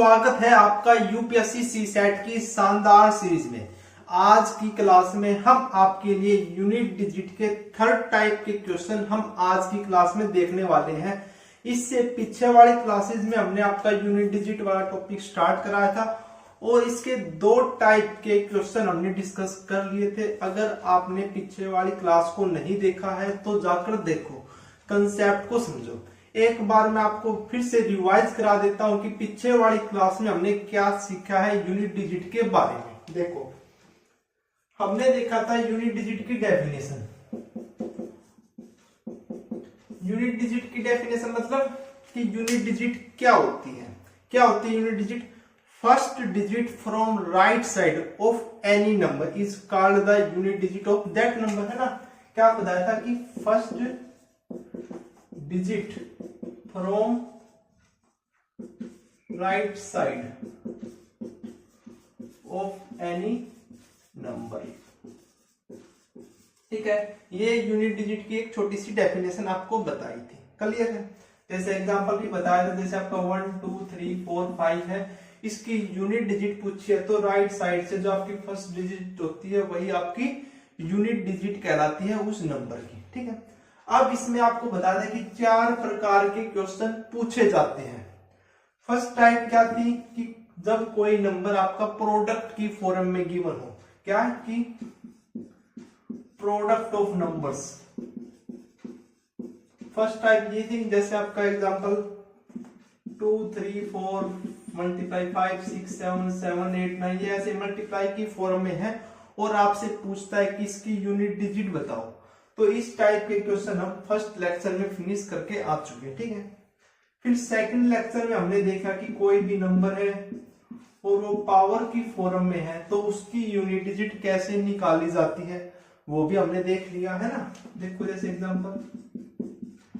स्वागत है आपका यूपीएससी सीसेट की शानदार सीरीज में। आज की क्लास में हम आपके लिए यूनिट डिजिट के थर्ड टाइप के क्वेश्चन हम आज की क्लास में देखने वाले हैं। इससे पीछे वाली क्लासेस में हमने आपका यूनिट डिजिट वाला टॉपिक स्टार्ट कराया था और इसके दो टाइप के क्वेश्चन हमने डिस्कस कर लिए थे। अगर आपने पीछे वाली क्लास को नहीं देखा है तो जाकर देखो, कंसेप्ट को समझो। एक बार मैं आपको फिर से रिवाइज करा देता हूं कि पीछे वाली क्लास में हमने क्या सीखा है यूनिट डिजिट के बारे में। देखो, हमने देखा था यूनिट डिजिट की डेफिनेशन। यूनिट डिजिट की डेफिनेशन मतलब कि यूनिट डिजिट क्या होती है। क्या होती है unit digit? First digit from right side of any number is called the unit digit of that number, है ना। क्या बताया था कि first digit from right side of any number. ठीक है, ये यूनिट डिजिट की एक छोटी सी डेफिनेशन आपको बताई थी, क्लियर है। जैसे एग्जांपल भी बताया था, जैसे आपका 1 2 3 4 5 है, इसकी यूनिट डिजिट पूछी है तो राइट साइड से जो आपकी फर्स्ट डिजिट होती है वही आपकी यूनिट डिजिट कहलाती है उस नंबर की। ठीक है, अब इसमें आपको बता दें कि 4 प्रकार के क्वेश्चन पूछे जाते हैं। फर्स्ट टाइप क्या थी कि जब कोई नंबर आपका प्रोडक्ट की फॉर्म में गिवन हो। क्या कि product of numbers. First type ये थी, जैसे आपका एग्जांपल 2 3 4 मल्टीप्लाई 5 6 7 7 8 9 ये ऐसे मल्टीप्लाई की फॉर्म में है और आपसे पूछता है कि इसकी यूनिट डिजिट बताओ। तो इस टाइप के क्वेश्चन हम फर्स्ट लेक्चर में फिनिश करके आ चुके हैं। ठीक है, फिर सेकंड लेक्चर में हमने देखा कि कोई भी नंबर है और वो पावर की फॉर्म में है तो उसकी यूनिट डिजिट कैसे निकाली जाती है वो भी हमने देख लिया, है ना। देखो, जैसे एग्जांपल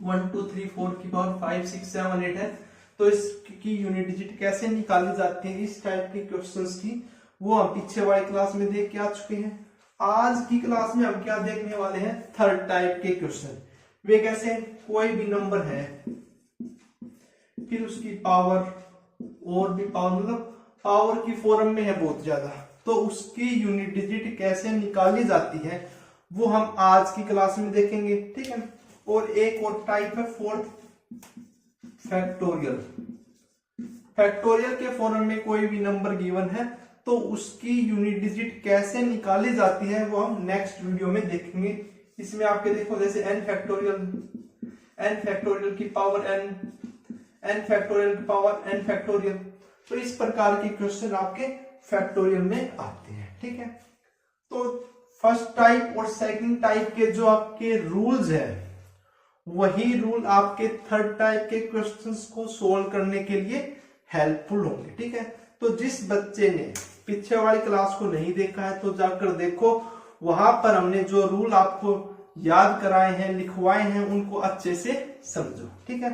1 2 3 4 की पावर 5 6 7 8 है तो इसकी यूनिट डिजिट कैसे निकाली जाती है। इस टाइप के क्वेश्चंस की वो हम पीछे वाली क्लास में देख के आ चुके हैं। आज की क्लास में हम क्या देखने वाले हैं? थर्ड टाइप के क्वेश्चन। वे कैसे? कोई भी नंबर है, फिर उसकी पावर और भी पावर, मतलब पावर की फॉर्म में है बहुत ज्यादा, तो उसकी यूनिट डिजिट कैसे निकाली जाती है वो हम आज की क्लास में देखेंगे। ठीक है, और एक और टाइप है फोर्थ, फैक्टोरियल। फैक्टोरियल के फॉर्म में कोई भी नंबर गिवन है तो उसकी यूनिट डिजिट कैसे निकाली जाती है वो हम नेक्स्ट वीडियो में देखेंगे। इसमें आपके देखो, जैसे n फैक्टोरियल की पावर n फैक्टोरियल की पावर n फैक्टोरियल, तो इस प्रकार के क्वेश्चन आपके फैक्टोरियल में आते हैं। ठीक है, तो फर्स्ट टाइप और सेकंड टाइप के जो आपके रूल्स है वही रूल आपके थर्ड टाइप के क्वेश्चंस को सोल्व करने के लिए हेल्पफुल होंगे। ठीक है, तो जिस बच्चे ने पीछे वाली क्लास को नहीं देखा है तो जाकर देखो, वहां पर हमने जो रूल आपको याद कराए हैं, लिखवाए हैं, उनको अच्छे से समझो। ठीक है,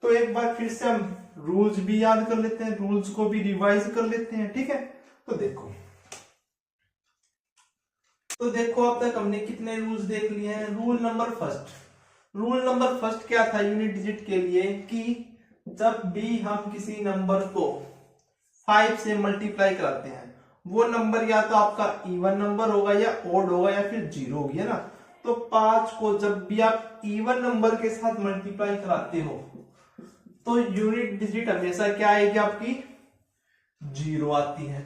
तो एक बार फिर से हम रूल्स भी याद कर लेते हैं, रूल्स को भी रिवाइज कर लेते हैं। ठीक है, तो देखो अब तक हमने कितने रूल्स देख लिए हैं। रूल नंबर फर्स्ट क्या था यूनिट डिजिट के लिए कि जब भी हम किसी नंबर को 5 से मल्टीप्लाई कराते हैं वो नंबर या तो आपका इवन नंबर होगा या ओड होगा या फिर जीरो होगी, है ना। तो 5 को जब भी आप इवन नंबर के साथ मल्टीप्लाई कराते हो तो यूनिट डिजिट हमेशा क्या आएगी आपकी? 0 आती है।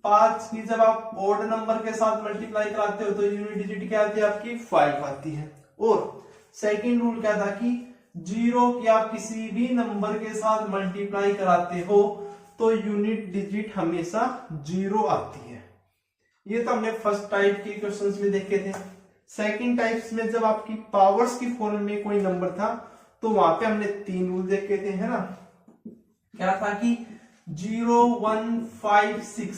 5 की जब आप ओड नंबर के साथ मल्टीप्लाई कराते हो तो यूनिट डिजिट क्या आती है आपकी? 5 आती है। और सेकेंड रूल क्या था कि 0 की आप किसी भी नंबर के साथ मल्टीप्लाई कराते हो तो यूनिट डिजिट हमेशा 0 आती है। ये तो हमने फर्स्ट टाइप के क्वेश्चंस में देखे थे। सेकंड टाइप्स में जब आपकी पावर्स की फॉर्म में कोई नंबर था तो वहां पे हमने 3 रूल देखे थे, है ना। क्या था कि 0 1 5 6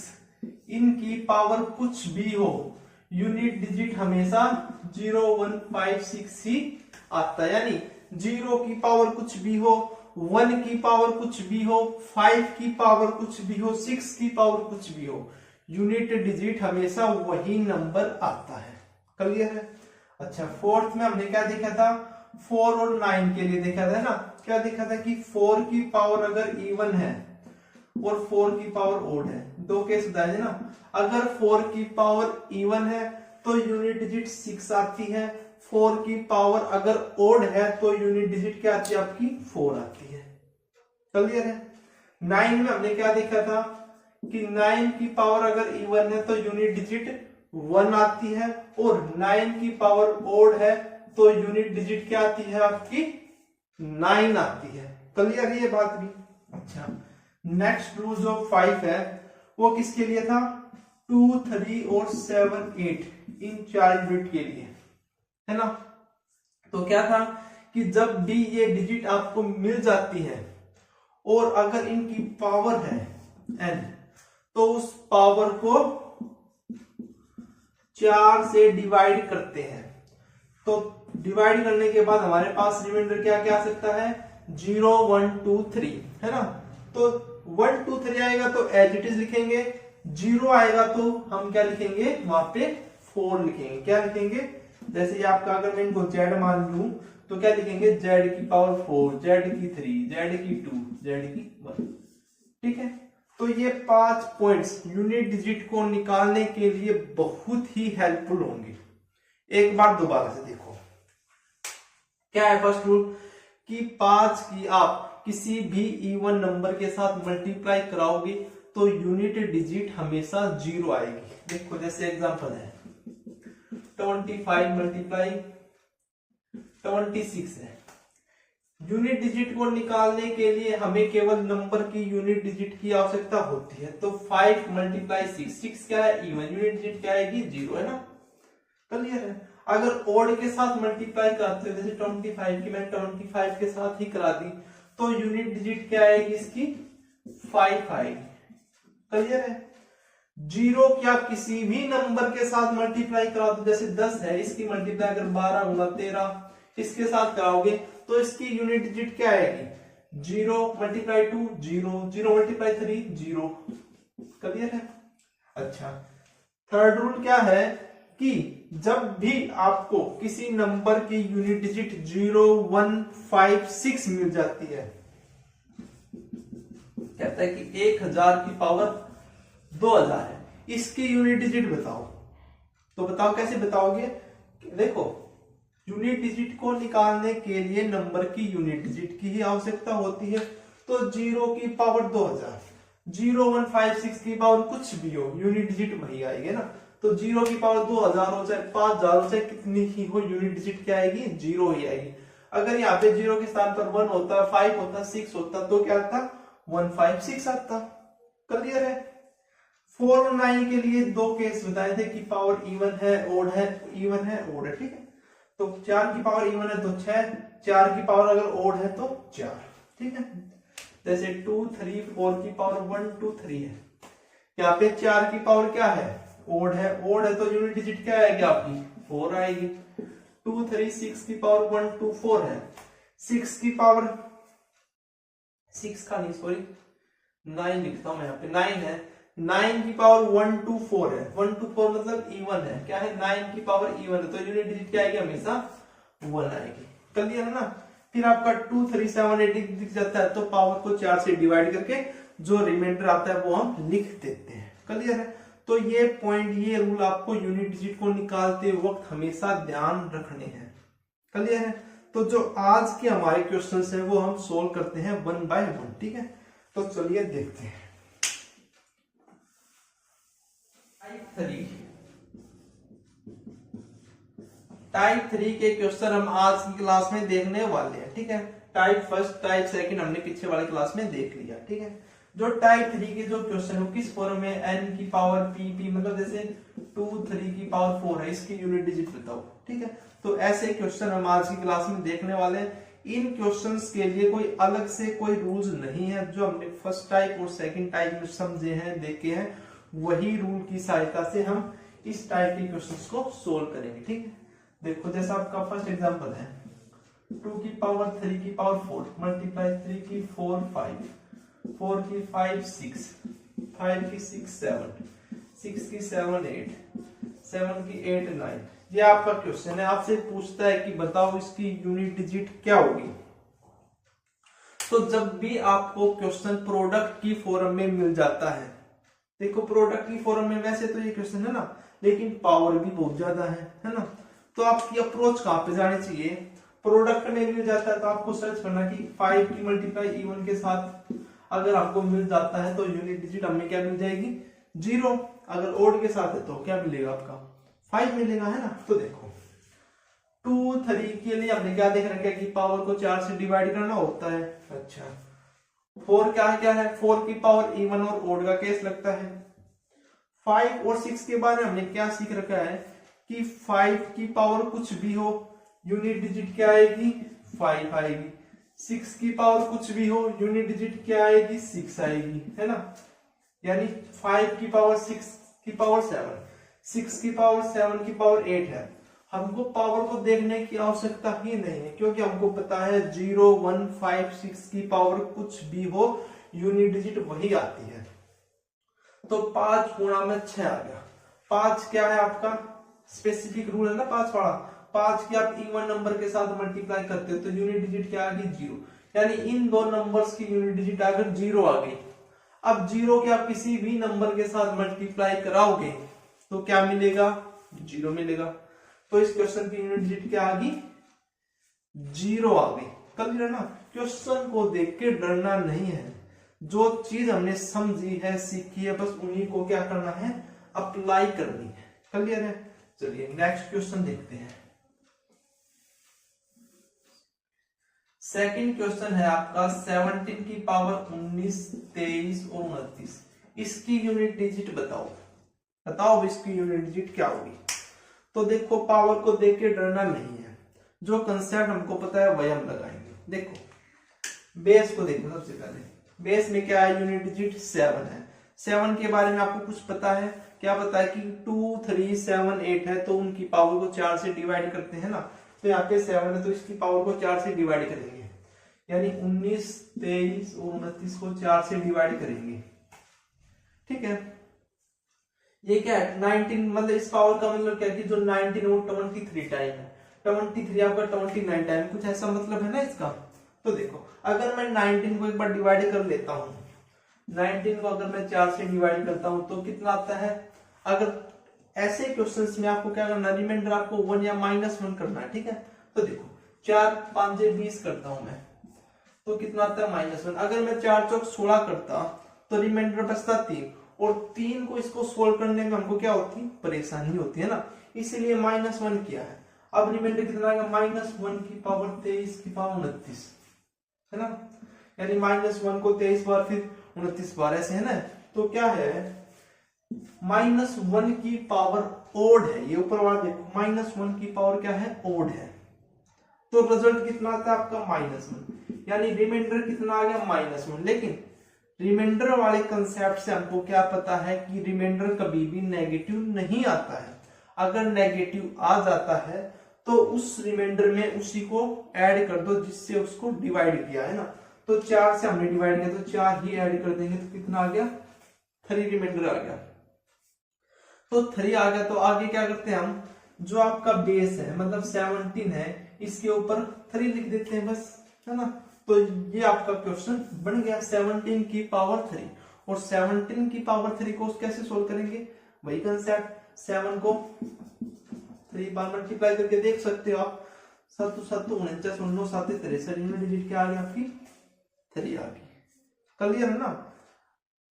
इनकी पावर कुछ भी हो यूनिट डिजिट हमेशा 0 1 5 6 ही आता है। यानी 0 की पावर कुछ भी हो, 1 की पावर कुछ भी हो, 5 की पावर कुछ भी हो, 6 की पावर कुछ भी हो, यूनिट डिजिट हमेशा वही नंबर आता है। क्लियर है? अच्छा, फोर्थ में हमने क्या देखा था? 4 और 9 के लिए देखा था ना। क्या देखा था कि 4 की पावर अगर इवन है और 4 की पावर ओड है। दो केस बताए थे ना, अगर 4 की पावर इवन है तो यूनिट डिजिट 6 आती है, 4 की पावर अगर ओड है तो यूनिट डिजिट क्या आती है आपकी 4 आती है। क्लियर है। 9 में हमने क्या देखा था कि 9 की पावर अगर इवन है तो यूनिट डिजिट 1 आती है, और 9 की पावर ओड है तो यूनिट डिजिट क्या आती है आपकी 9 आती है। क्लियर है ये बात भी। अच्छा, नेक्स्ट रूल जो 5 है वो किसके लिए था, 2, 3 और 7, 8 इन 4 यूनिट के लिए है ना। तो क्या था कि जब भी ये डिजिट आपको मिल जाती है और अगर इनकी पावर है n, तो उस पावर को 4 से डिवाइड करते हैं। तो डिवाइड करने के बाद हमारे पास रिमाइंडर क्या क्या आ सकता है, 0, 1, 2, 3 है ना। तो 1, 2, 3 आएगा तो एज इट इज लिखेंगे, 0 आएगा तो हम क्या लिखेंगे वहां पे 4 लिखेंगे। क्या लिखेंगे, जैसे ये आपका अगर मैं इनको z मान लूं तो क्या लिखेंगे, z की पावर 4, z की 3, z की 2, z की 1। ठीक है। तो ये 5 पॉइंट्स यूनिट डिजिट को निकालने के लिए बहुत ही हेल्पफुल होंगे। एक बार दोबारा से देखो, क्या है फर्स्ट रूल कि 5 की आप किसी भी इवन नंबर के साथ मल्टीप्लाई कराओगे तो यूनिट डिजिट हमेशा 0 आएगी। देखो जैसे एग्जांपल है 25 मल्टीप्लाई 26 है। यूनिट डिजिट को निकालने के लिए हमें केवल नंबर की यूनिट डिजिट की आवश्यकता होती है। तो 5 मल्टीप्लाई 6, 6 क्या है इवन, यूनिट डिजिट क्या आएगी 0 है ना। क्लियर है। अगर ओड के साथ मल्टीप्लाई कराते हो, जैसे 25 की मैंने 25 के साथ ही करा दी, तो यूनिट डिजिट क्या आएगी इसकी 5 आएगी। क्लियर है। 0 क्या किसी भी नंबर के साथ मल्टीप्लाई करा दो, जैसे 10 है इसकी मल्टीप्लाई अगर 12 गुना 13 इसके साथ कराओगे तो इसकी यूनिट डिजिट क्या आएगी, 0 मल्टीप्लाई 2 0, 0 मल्टीप्लाई 3 0। क्लियर है। अच्छा, थर्ड रूल क्या है कि जब भी आपको किसी नंबर की यूनिट डिजिट 0, 1, 5, 6 मिल जाती है, कहता है कि 1000 की पावर 2000 है, इसकी यूनिट डिजिट बताओ। तो बताओ कैसे बताओगे, देखो यूनिट डिजिट को निकालने के लिए नंबर की यूनिट डिजिट की ही आवश्यकता होती है। तो 0 की पावर 2000, 0, 1, 5, 6 की पावर कुछ भी हो, यूनिट डिजिट वही आएगी ना। तो 0 की पावर 2000 हो चाहे 5000 हो चाहे कितनी ही हो, यूनिट डिजिट क्या आएगी 0 ही आएगी। अगर यहाँ पे 0 के स्थान पर 1 होता, 5 होता, 6 होता तो क्या आता 156 आता। क्लियर है। 4 और 9 के लिए दो केस बताए थे कि पावर इवन है ओड है, इवन है ओड है। ठीक है। तो 4 की पावर इवन है तो 6, 4 की पावर अगर ओड है तो 4। ठीक है। जैसे 2, 3, 4 की पावर 1, 2, 3 है, यहाँ पे 4 की पावर क्या है ओड है, ओड है तो यूनिट डिजिट क्या आएगी आपकी 4 आएगी। 2, 3, 6 की पावर 1, 2, 4 है, 6 की पावर 6 का नहीं सॉरी 9 लिखता हूं मैं यहाँ पे, 9 है, 9 की पावर 1, 2, 4 है, 1, 2, 4 मतलब इवन है, क्या है 9 की पावर इवन है तो यूनिट डिजिट क्या आएगी हमेशा 1 आएगी। क्लियर है ना। फिर आपका 2, 3, 7, 8 दिख जाता है तो पावर को 4 से डिवाइड करके जो रिमाइंडर आता है वो हम लिख देते हैं। क्लियर है। तो ये पॉइंट, ये रूल आपको यूनिट डिजिट को निकालते वक्त हमेशा ध्यान रखने हैं। क्लियर है। तो जो आज के हमारे क्वेश्चंस हैं वो हम सोल्व करते हैं 1 बाय 1। ठीक है। तो चलिए देखते हैं। टाइप 3 के क्वेश्चन हम आज की क्लास में देखने वाले हैं। ठीक है। टाइप फर्स्ट टाइप सेकंड हमने पीछे वाले क्लास में देख लिया। ठीक है। जो टाइप 3 के जो क्वेश्चन है किस फॉर्म में, n की पावर p मतलब जैसे 2, 3 की पावर 4 है, इसकी यूनिट डिजिट बताओ। ठीक है। तो ऐसे क्वेश्चन हम आज की क्लास में देखने वाले हैं। इन क्वेश्चंस के लिए कोई अलग से कोई रूल्स नहीं है, जो हमने फर्स्ट टाइप और सेकंड टाइप में समझे हैं देखे हैं, वही रूल की सहायता से हम इस टाइप के क्वेश्चंस को सोल्व करेंगे। ठीक है। देखो जैसा आपका फर्स्ट एग्जांपल है 2 की पावर 3 की पावर 4 मल्टीप्लाई 3 की 4 5, 4 की 5 6, 5 की 6 7, 6 की 7 8, 7 की 8 9। ये आपका क्वेश्चन है, आपसे पूछता है कि बताओ इसकी यूनिट डिजिट क्या होगी। तो जब भी आपको क्वेश्चन प्रोडक्ट की फॉर्म में मिल जाता है, देखो प्रोडक्ट की फॉर्म में वैसे तो ये क्वेश्चन है ना, लेकिन पावर भी बहुत ज्यादा है ना, तो आपकी अप्रोच कहां पे जानी चाहिए, प्रोडक्ट में मिल जाता है तो आपको सर्च करना कि 5 की मल्टीप्लाई इवन के साथ अगर आपको मिल जाता है तो यूनिट डिजिट हमें क्या मिल जाएगी 0, अगर ओड के साथ है तो क्या मिलेगा आपका 5 मिलेगा, है ना। तो देखो 2 3 के लिए हमने क्या देख रखा है कि पावर को 4 से डिवाइड करना होता है। अच्छा 4 क्या है 4 की पावर इवन और ओड का केस लगता है। 5 और 6 के बारे में हमने क्या सीख रखा है कि 5 की पावर कुछ भी हो यूनिट डिजिट क्या आएगी 5 आएगी, 6 की पावर कुछ भी हो यूनिट डिजिट क्या आएगी 6 आएगी, है ना। यानी 5 की पावर 6 की पावर 7, 6 की पावर 7 की पावर 8 है। हमको पावर को देखने की आवश्यकता ही नहीं है क्योंकि हमको पता है 0 1 5 6 की पावर कुछ भी हो यूनिट डिजिट वही आती है। तो 5 गुणा में 6 आ गया। 5 क्या है आपका स्पेसिफिक रूल है ना 5 वाला, 5 की आप इवन नंबर के साथ मल्टीप्लाई करते हो तो यूनिट डिजिट क्या आ गई 0, यानी इन दो नंबर्स की यूनिट डिजिट अगर 0 आ गई। अब 0 के आप किसी भी नंबर के साथ मल्टीप्लाई कराओगे तो क्या मिलेगा 0 मिलेगा। तो इस क्वेश्चन की यूनिट डिजिट क्या आ गई 0 आ गई। क्लियर ना, क्वेश्चन को देख के डरना नहीं है, जो चीज हमने समझी है सीखी है बस उन्हीं को क्या करना है अप्लाई करनी है। क्लियर है, चलिए नेक्स्ट क्वेश्चन देखते हैं। सेकंड क्वेश्चन है आपका 17 की पावर 19 23 और 29, इसकी यूनिट डिजिट बताओ इसकी यूनिट डिजिट क्या होगी। तो देखो पावर को देख के डरना नहीं है, जो कंसेप्ट हमको पता है वही हम लगाएंगे। देखो बेस को देखो, सबसे पहले बेस में क्या है यूनिट डिजिट 7 है। 7 के बारे में आपको कुछ पता है, क्या पता है कि 2 3 7 8 है तो उनकी पावर को 4 से डिवाइड करते हैं ना, तो यहाँ पे 7 है तो इसकी पावर को 4 से डिवाइड करेंगे, यानी 19 23 और 29 को 4 से डिवाइड करेंगे। ठीक है, ये क्या है 19, मतलब इस पावर का मतलब क्या है कि जो 19 वो 23 टाइम है, 23 आपका 29 टाइम, कुछ ऐसा मतलब है ना इसका। तो देखो अगर मैं 19 को एक बार डिवाइड कर लेता हूं, 19 को अगर मैं 4 से डिवाइड करता हूं तो कितना आता है। अगर ऐसे क्वेश्चंस में आपको क्या करना, रिमाइंडर आपको 1 या -1 करना है। ठीक है, तो देखो 4 5 20 करता हूं मैं तो कितना आता है -1। अगर मैं 4 चौक 16 करता तो रिमाइंडर बचता 3, और 3 को इसको सोल्व करने में हमको क्या होती परेशानी होती है ना, इसीलिए -1 किया है। अब रिमाइंडर कितना आएगा -1 की पावर 23 की पावर 29, है ना, यानी -1 को 23 बार फिर 29 बार ऐसे है ना। तो क्या है -1 की पावर ओड है, ये ऊपर वाला देखो -1 की पावर क्या है ओड है, तो रिजल्ट कितना आता है आपका -1, यानी रिमाइंडर कितना आ गया -1। लेकिन रिमाइंडर वाले कंसेप्ट से हमको क्या पता है कि रिमाइंडर कभी भी नेगेटिव नहीं आता है। अगर नेगेटिव आ जाता है तो उस रिमाइंडर में उसी को ऐड कर दो जिससे उसको डिवाइड किया है ना। तो 4 से हमने डिवाइड किया तो 4 ही ऐड कर देंगे तो कितना आ गया 3 रिमाइंडर आ गया। तो 3 आ गया तो आगे क्या करते हैं हम, जो आपका बेस है मतलब 17 है इसके ऊपर 3 लिख देते हैं बस, है ना। तो ये आपका क्वेश्चन बन गया 17 की पावर 3, और 17 की पावर 3 को कैसे सोल्व करेंगे, वही कंसेप्ट 7 को 3 बार मल्टीप्लाई करके देख सकते हो आप। 7 7 49 9 7 63, यूनिट डिजिट क्या आ गया आपकी 3 आ गई। क्लियर है ना,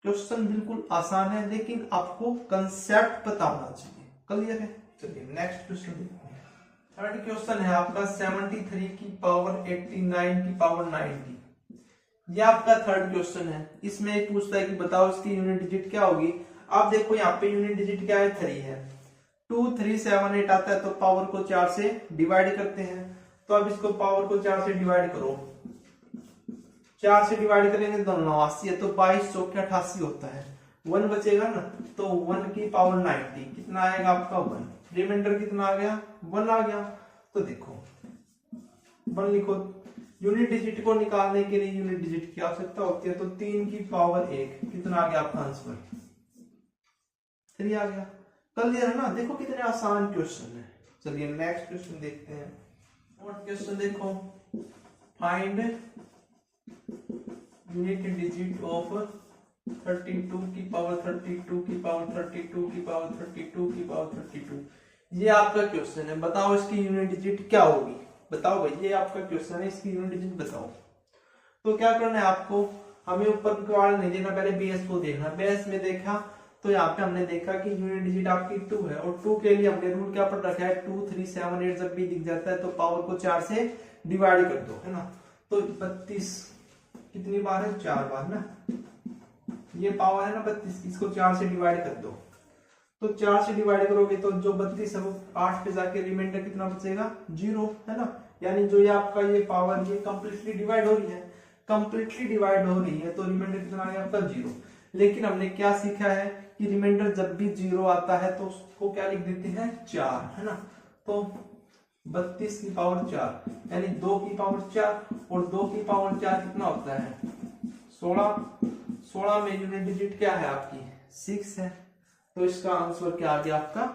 क्वेश्चन बिल्कुल आसान है लेकिन आपको कंसेप्ट पता होना चाहिए। क्लियर है, चलिए नेक्स्ट क्वेश्चन देखते हैं। थर्ड क्वेश्चन है आपका 73 की पावर 89 की पावर 90, ये आपका थर्ड क्वेश्चन है। इसमें एक पूछता है कि बताओ इसकी यूनिट डिजिट क्या होगी। आप देखो यहाँ पे यूनिट डिजिट क्या है 3 है, 2 3 7 8 आता है तो पावर को 4 से डिवाइड करते हैं। तो अब इसको पावर को 4 से डिवाइड करो, 4 से डिवाइड करेंगे तो 89 है तो 22 चौके 88 होता है, 1 बचेगा ना, तो 1 की पावर 90 कितना आएगा आपका 1, रिमाइंडर कितना आ गया 1 आ गया। तो देखो 1 लिखो, यूनिट डिजिट को निकालने के लिए यूनिट डिजिट की आवश्यकता होती है, तो 3 की पावर 1 कितना आ गया आपका आंसर 3 आ गया। क्लियर है ना, देखो कितने आसान क्वेश्चन है। चलिए नेक्स्ट क्वेश्चन देखते हैं। और क्वेश्चन देखो, फाइंड यूनिट डिजिट ऑफ 32 की पावर 32 की पावर 32 की पावर 32 की पावर 32। ये आपका क्वेश्चन है, बताओ इसकी यूनिट डिजिट क्या होगी। बताओ भाई, ये आपका क्वेश्चन है, इसकी यूनिट डिजिट बताओ। तो क्या करना है आपको, हमें ऊपर के वाले नहीं देखना, पहले बेस को देखना। बेस में देखा तो यहाँ पे हमने देखा कि यूनिट डिजिट आपकी 2 है, और 2 के लिए हमने रूल क्या पढ़ रखा है, 2 3 7 8 जब भी दिख जाता है तो पावर को 4 से डिवाइड कर दो, है ना। तो 32 कितनी बार है, 4 बार ना, ये पावर है ना 32, इसको 4 से डिवाइड कर दो। तो 4 से डिवाइड करोगे तो जो 32 है वो 8 पे जाके रिमाइंडर कितना बचेगा, 0, है ना। यानी जो ये आपका ये पावर ये कंप्लीटली डिवाइड हो रही है, कंप्लीटली डिवाइड हो रही है, तो रिमाइंडर कितना आ गया आपका, 0। लेकिन हमने क्या सीखा है कि रिमाइंडर जब भी 0 आता है तो उसको क्या लिख देते हैं, 4, है ना। तो 32 की पावर 4 यानी 2 की पावर 4, और 2 की पावर 4 कितना होता है, 16। 16 में यूनिट डिजिट क्या है आपकी, 6 है। तो इसका आंसर क्या आ गया आपका,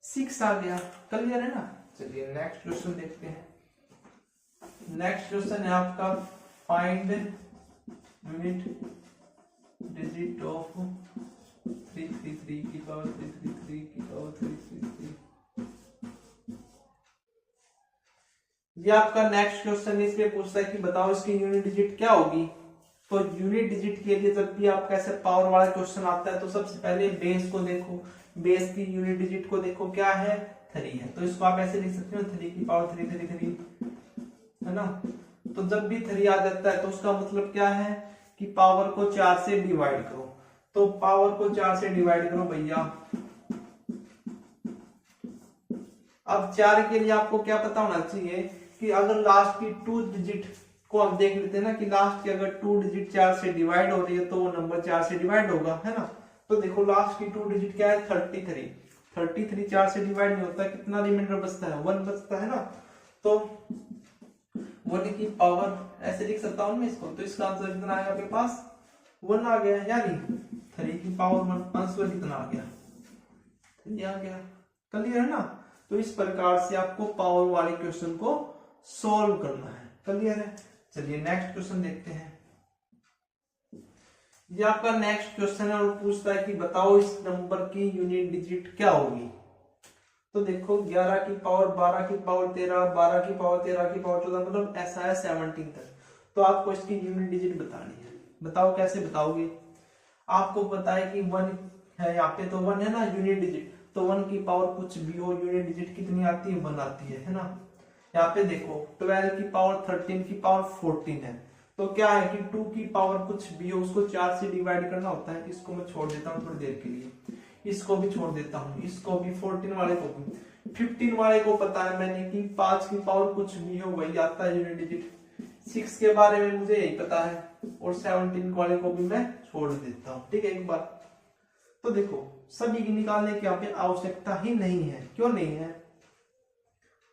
6 आ गया। क्लियर है ना। चलिए नेक्स्ट क्वेश्चन देखते हैं। नेक्स्ट क्वेश्चन है आपका, फाइंड यूनिट डिजिट ऑफ 333 की पावर 333 की पावर 333। ये आपका नेक्स्ट क्वेश्चन है, इसमें पूछता है कि बताओ इसकी यूनिट डिजिट क्या होगी। तो यूनिट डिजिट के लिए जब भी आपका ऐसे पावर वाला क्वेश्चन आता है तो सबसे पहले बेस को देखो, बेस की यूनिट डिजिट को देखो, क्या है, 3 है। तो इसको आप ऐसे लिख सकते हो, 3 की पावर 3 3 3, है ना। तो जब भी 3 आ जाता है तो उसका मतलब क्या है कि पावर को 4 से डिवाइड करो। तो पावर को 4 से डिवाइड करो भैया। अब 4 के लिए आपको क्या पता होना चाहिए कि अगर लास्ट की 2 डिजिट को हम देख लेते हैं ना, कि लास्ट की अगर 2 डिजिट 4 से डिवाइड हो रही है तो वो नंबर 4 से डिवाइड होगा, है ना। तो देखो लास्ट की 2 डिजिट क्या है, 33। 33 4 से डिवाइड नहीं होता, कितना रिमाइंडर बचता है, 1 बचता है ना। तो 1 की पावर ऐसे लिख सकता हूं मैं इसको। तो इसका आंसर कितना आया आपके पास, 1 आ गया, यानी 3 की पावर 1 आंसर कितना आ गया, 3 आ गया। क्लियर है ना। तो इस प्रकार से आपको पावर वाले क्वेश्चन को सॉल्व करना है। क्लियर है। चलिए नेक्स्ट क्वेश्चन देखते हैं। ये आपका नेक्स्ट क्वेश्चन है और पूछता है कि बताओ इस नंबर की यूनिट डिजिट क्या होगी। तो देखो 11 की पावर 12 की पावर 13, 12 की पावर 13 की पावर 14, मतलब ऐसा है 17 तक। तो आपको इसकी यूनिट डिजिट बतानी है। बताओ कैसे बताओगे। आपको पता है कि 1 है यहाँ पे, तो 1 है ना यूनिट डिजिट। तो 1 की पावर कुछ भी हो, यूनिट डिजिट कितनी आती है, 1 आती है ना। यहाँ पे देखो 12 की पावर 13 की पावर 14 है। तो क्या है कि 2 की पावर कुछ भी हो उसको 4 से डिवाइड करना होता है। इसको मैं छोड़ देता हूँ थोड़ी देर के लिए, इसको भी छोड़ देता हूँ, इसको भी, 14 वाले को भी। 15 वाले को पता है मैंने कि 5 की पावर कुछ भी हो वही आता है यूनिट डिजिट। 6 के बारे में मुझे यही पता है, और 17 वाले को भी मैं छोड़ देता हूँ। ठीक है एक बार। तो देखो सभी की निकालने की यहाँ पे आवश्यकता ही नहीं है। क्यों नहीं है,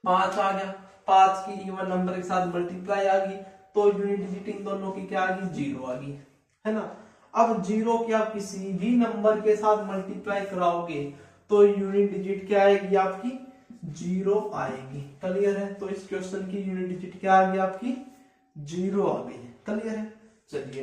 5 आ गया, 5 की इवन नंबर के साथ मल्टीप्लाई आ गई, तो यूनिट डिजिट इन दोनों की क्या आ गई, 0 आ गई, है ना। अब 0 की आप किसी भी नंबर के साथ मल्टीप्लाई कराओगे तो यूनिट डिजिट क्या आएगी आपकी, 0 आएगी। क्लियर है। तो इस क्वेश्चन की यूनिट डिजिट क्या आ गई आपकी, 0 आ गई। क्लियर है। चलिए